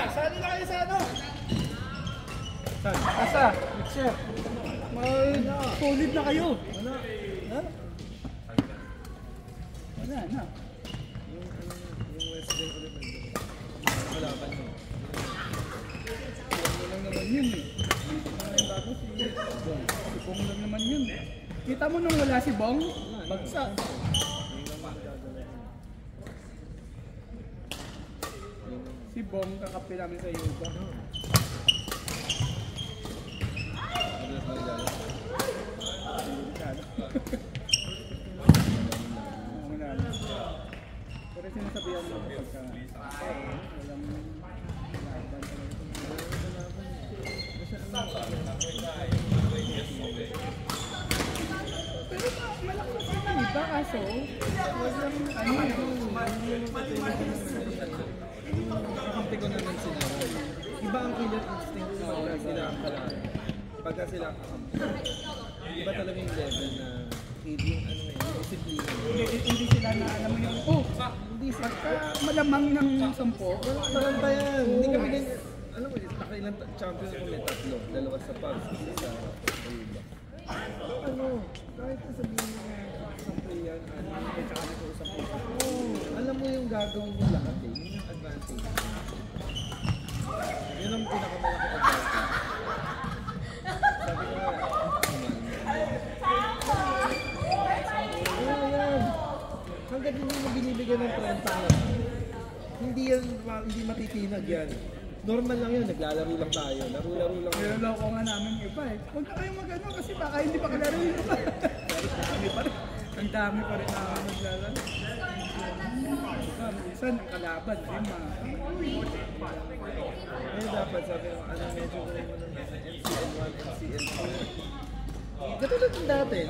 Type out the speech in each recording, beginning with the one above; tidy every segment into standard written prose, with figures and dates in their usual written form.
Saan na kayo sa ano? Asa? Mixer. Solid na kayo. Wala. Ha? Wala na. Yung West Bay ulit nandun. Kalaban mo. Ano lang naman yun eh. Bago si Bong lang naman yun. Kita mo nung wala si Bong? Bagsak. Si Bong kakape namin sa yoga. Pero sinasabihan mo pagka walang laban. Pero malakas yung iba kaso walang Kakampi ko naman sila. Iba ang killer instinct na wala sila ang kalahari. Pagka sila kakampi. Iba talaga yung level na yung disiplina. Hindi sila na alam mo yung hindi pagka malamang ng 10. Parang ba yan? Hindi kami ganyan. Alam mo, nakailang champion ko may 3. Dalawa sa Pubs, isa sa Aruba. Ano? Kahit sabihin mo na 10 yan, tsaka nag-uusap ko. Alam mo yung gagawin mo lahat eh. Yun yung advantage. Yun ang pinakamalaki advantage. Sabi ko nga, hanggang hindi mo binibigyan ng 30 lang. Hindi matitinag yan. Normal lang yun, naglalaro lang tayo. Laro-laro lang yun. Niloloko nga namin yung iba eh. Huwag na kayong mag-ano kasi baka hindi pa kalaro yung iba. Ang dami pa rin na naglalaro. Minsan ang kalaban ay dapat sabi mo, medyo ko naman NCL1, NCL2. Katulad ng dati,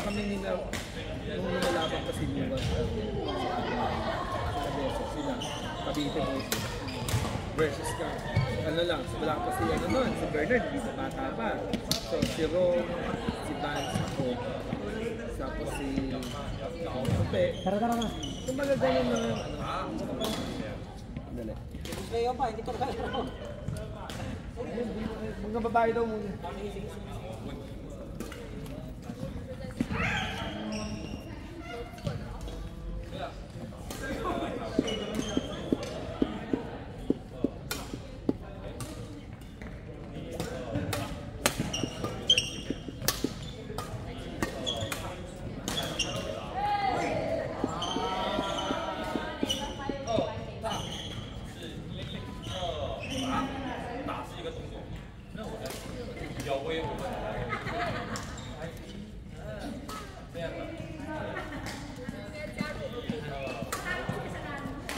kami nila, nung nilalaban pa si Luwas, sila, Cavite Boys, versus ka, wala pa si si Bernard, sa bata pa. So, si Ron, si Vance, ako, tapos si Kupe. Tara. Kung magagaling na, dali. Kayo pa, hindi pa kayo. Mga babae daw muna.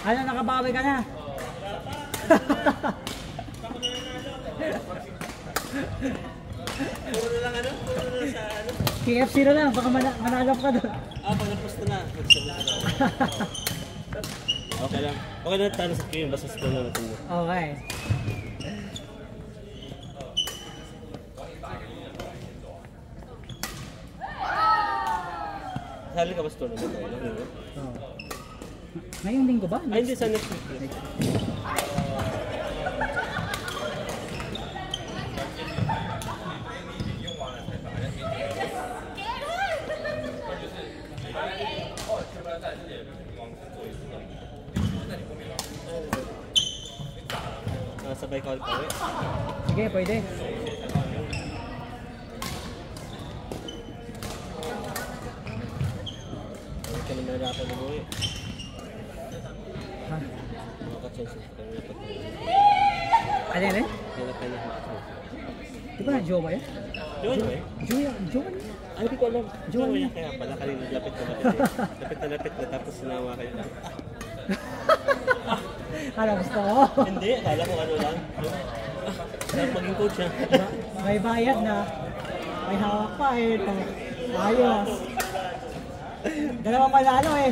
Ano, nakabawi ka na? Puro na lang ano? Puro na sa ano? KFC na lang, baka manalap ka doon. Pag napost na. Okay lang. Okay na talo sa game, basta score na natin mo. Okay. Sali ka ba sa tournament? Ngayong linggo ba? Ay, hindi sa next week. Sabay call pa rin. Sige, pwede. Huwag ka na nahirapan mo eh. Ha? Makaka-chance ka na pag-chance. Ano yan eh? Hirap ka na makaka-chance. Di ba na-jowa yan? Jowa na eh? Jowa niya? Ay, hindi ko alam. Jowa niya. Kaya pala kanina lapit na lapit na tapos sinawa kayo. Ano gusto ko? Hindi, akala ko ano lang. Sarap maging coach yan. May bayad na. May hawak pa eh. Ayos. Dalawa panalo eh.